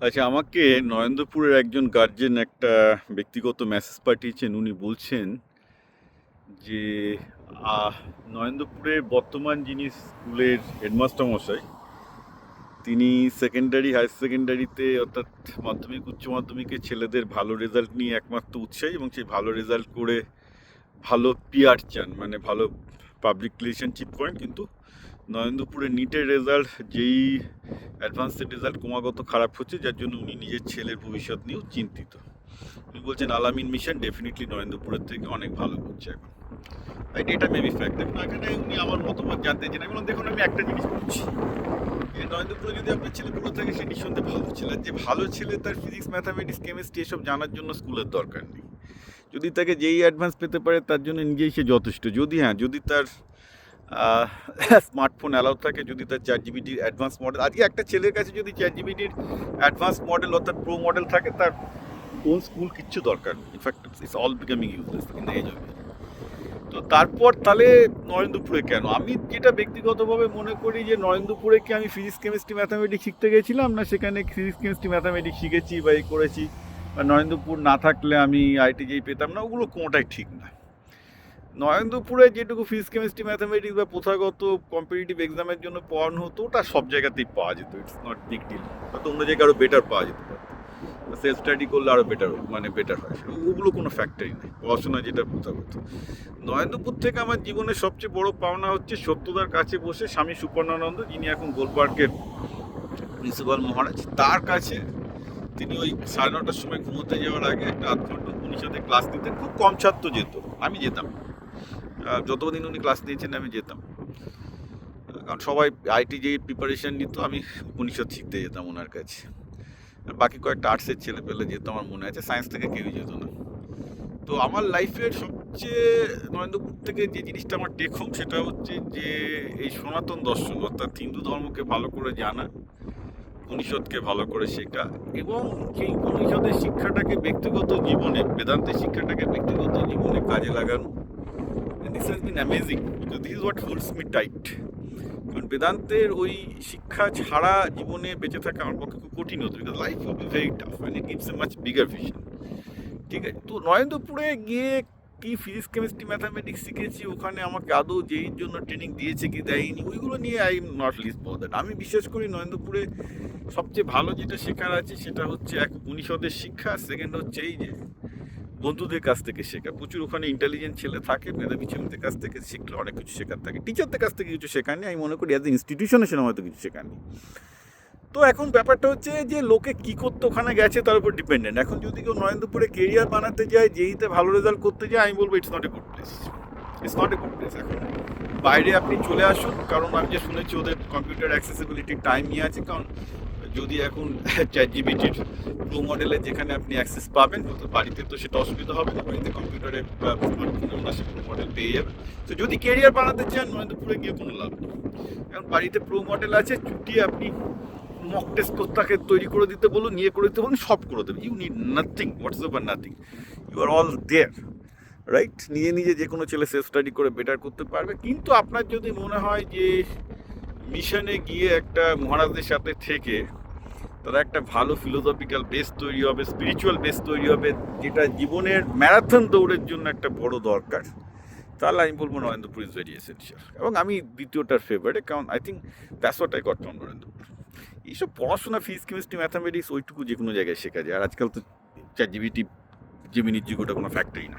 আচ্ছা, আমাকে নরেন্দ্রপুরের একজন গার্জেন একটা ব্যক্তিগত মেসেজ পাঠিয়েছেন। উনি বলছেন যে আহ, নরেন্দ্রপুরের বর্তমান যিনি স্কুলের হেডমাস্টার মশাই, তিনি সেকেন্ডারি হায়ার সেকেন্ডারিতে অর্থাৎ মাধ্যমিক উচ্চ মাধ্যমিকে ছেলেদের ভালো রেজাল্ট নিয়ে একমাত্র উৎসাহী, এবং সেই ভালো রেজাল্ট করে ভালো পিআর চান, মানে ভালো পাবলিক রিলেশনশিপ করেন। কিন্তু নরেন্দ্রপুরে নিটের রেজাল্ট, যেই অ্যাডভান্সের রেজাল্ট ক্রমাগত খারাপ হচ্ছে, যার জন্য উনি নিজের ছেলের ভবিষ্যৎ নিয়েও চিন্তিত। উনি বলছেন আলামিন মিশন ডেফিনেটলি নরেন্দ্রপুরের থেকে অনেক ভালো করছে এখন। রাইট, এটা মেবি ফ্যাক্ট। দেখুন, এখানে উনি আমার মতামত জানতে চান। আমি বললাম, দেখুন, আমি একটা জিনিস বলছি, এই নরেন্দ্রপুরে যদি আপনার ছেলে ভালো থাকে, সে নিঃসন্দেহে ভালো ছেলে। আর যে ভালো ছেলে, তার ফিজিক্স ম্যাথামেটিক্স কেমিস্ট্রি এসব জানার জন্য স্কুলের দরকার নেই। যদি তাকে যেই অ্যাডভান্স পেতে পারে, তার জন্য নিজেই সে যথেষ্ট। যদি তার স্মার্টফোন অ্যালাউ থাকে, যদি তার ChatGPT অ্যাডভান্স মডেল, আজকে একটা ছেলের কাছে যদি ChatGPT অ্যাডভান্স মডেল অর্থাৎ প্রো মডেল থাকে, তার কোন স্কুল কিচ্ছু দরকার নেই। In fact it's all becoming useless in the age of. তো তারপর তাহলে নরেন্দ্রপুরে কেন? আমি যেটা ব্যক্তিগতভাবে মনে করি যে নরেন্দ্রপুরে কি আমি ফিজিক্স কেমিস্ট্রি ম্যাথামেটিক্স শিখতে গেছিলাম, না সেখানে ফিজিক্স কেমিস্ট্রি ম্যাথামেটিক্স শিখেছি বা এই করেছি, বা নরেন্দ্রপুর না থাকলে আমি IIT পেতাম না, ওগুলো কোনোটাই ঠিক না। নরেন্দ্রপুরে যেটুকু ফিজিক্স কেমিস্ট্রি ম্যাথামেটিক্স বা প্রথাগত কম্পিটিটিভ এক্সামের জন্য পড়ানো হতো, ওটা সব জায়গাতেই পাওয়া যেত। It's not big deal. হয়তো অন্য জায়গায় আরও বেটার পাওয়া যেতে পারত, সেলফ স্টাডি করলে আরও বেটার, মানে বেটার হয়। ওগুলো কোনো ফ্যাক্টরি নেই, পড়াশোনা যেটা প্রথাগত। নরেন্দ্রপুর থেকে আমার জীবনের সবচেয়ে বড় পাওনা হচ্ছে সত্যদার কাছে বসে স্বামী সুপর্ণানন্দ, যিনি এখন গোলপার্কের প্রিন্সিপাল মহারাজ, তার কাছে তিনি ওই 9:30টার সময় ঘুমোতে যাওয়ার আগে একটা আধ ঘন্টা উপনিষদে ক্লাস দিতেন। খুব কম ছাত্র যেত, আমি যেতাম। যতদিন উনি ক্লাস নিয়েছেন আমি যেতাম, কারণ সবাই IIT প্রিপারেশন নিত, আমি উপনিষদ শিখতে যেতাম ওনার কাছে। আর বাকি কয়েকটা আর্টসের ছেলে পেলে যেত, আমার মনে আছে, সায়েন্স থেকে কেউই যেত না। তো আমার লাইফের সবচেয়ে নরেন্দ্রপুর থেকে যে জিনিসটা আমার টেক হোম, সেটা হচ্ছে যে এই সনাতন দর্শন অর্থাৎ হিন্দু ধর্মকে ভালো করে জানা, উপনিষদকে ভালো করে শেখা, এবং সেই উপনিষদের শিক্ষাটাকে ব্যক্তিগত জীবনে, বেদান্তের শিক্ষাটাকে ব্যক্তিগত জীবনে কাজে লাগানো। This has been amazing, because this is what holds me tight. কারণ বেদান্তের ওই শিক্ষা ছাড়া জীবনে বেঁচে থাকা আমার পক্ষে খুব কঠিন হতো, because life will be very tough and it gives a much bigger vision. ঠিক আছে, তো নরেন্দ্রপুরে গিয়ে কি ফিজিক্স কেমিস্ট্রি ম্যাথামেটিক্স শিখেছি, ওখানে আমাকে আদৌ যেই জন্য ট্রেনিং দিয়েছে কি দেয়নি, ওইগুলো নিয়ে I am not list bothered. আমি বিশেষ করি নরেন্দ্রপুরে সবচেয়ে ভালো যেটা শেখার আছে, সেটা হচ্ছে এক উপনিষদের শিক্ষা, সেকেন্ড হচ্ছে এই যে বন্ধুদের কাছ থেকে শেখা। প্রচুর ওখানে ইন্টেলিজেন্ট ছেলে থাকে, মেধাবী ছেলেদের কাছ থেকে শিখলে অনেক কিছু শেখার থাকে। টিচারদের কাছ থেকে কিছু শেখার নেই, আমি মনে করি অ্যাজ এ ইনস্টিটিউশনে সেরকম হয়তো কিছু শেখার নেই। তো এখন ব্যাপারটা হচ্ছে যে লোকে কী করতে ওখানে গেছে তার উপর ডিপেন্ডেন্ট। এখন যদি কেউ নরেন্দ্রপুরে কেরিয়ার বানাতে যায়, যেইতে ভালো রেজাল্ট করতে যায়, আমি বলবো it's not a good place. It's not a good place. এখন বাইরে আপনি চলে আসুন, কারণ আমি যে শুনেছি ওদের কম্পিউটার অ্যাক্সেসিবিলিটির টাইম নিয়ে আছে। কারণ যদি এখন ChatGPT প্রো মডেলে যেখানে আপনি অ্যাক্সেস পাবেন, তো বাড়িতে তো সেটা অসুবিধা হবে না, বাড়িতে কম্পিউটারে বা স্মার্টফোনে ওনার সে প্রো মডেল পেয়ে যাবে। তো যদি কেরিয়ার বানাতে চান, নরেন্দ্রপুরে গিয়ে কোনো লাভ নেই। কারণ বাড়িতে প্রো মডেল আছে, চুটিয়ে আপনি মক টেস্ট তাকে তৈরি করে দিতে বলুন, নিয়ে করে দিতে বলুন, সব করে দেবে। You need nothing, whatsoever nothing, you are all there. Right, নিজে নিজে যে কোনো ছেলে সেলফ স্টাডি করে বেটার করতে পারবে। কিন্তু আপনার যদি মনে হয় যে মিশনে গিয়ে একটা মহারাজদের সাথে থেকে তারা একটা ভালো ফিলোসফিক্যাল বেস তৈরি হবে, স্পিরিচুয়াল বেস তৈরি হবে, যেটা জীবনের ম্যারাথন দৌড়ের জন্য একটা বড় দরকার, তাহলে আমি বলবো নরেন্দ্রপুর ইজ ভেরি এসেন্সিয়াল। এবং আমি দ্বিতীয়টার ফেভারিট, কারণ I think that's what I got from Narendrapur. এইসব পড়াশোনা, ফিজিক্স কেমিস্ট্রি ম্যাথামেটিক্স, ওইটুকু যে কোনো জায়গায় শেখা যায়। আর আজকাল তো ChatGPT, জেমিনির যুগ, ওটা কোনো ফ্যাক্টরি না।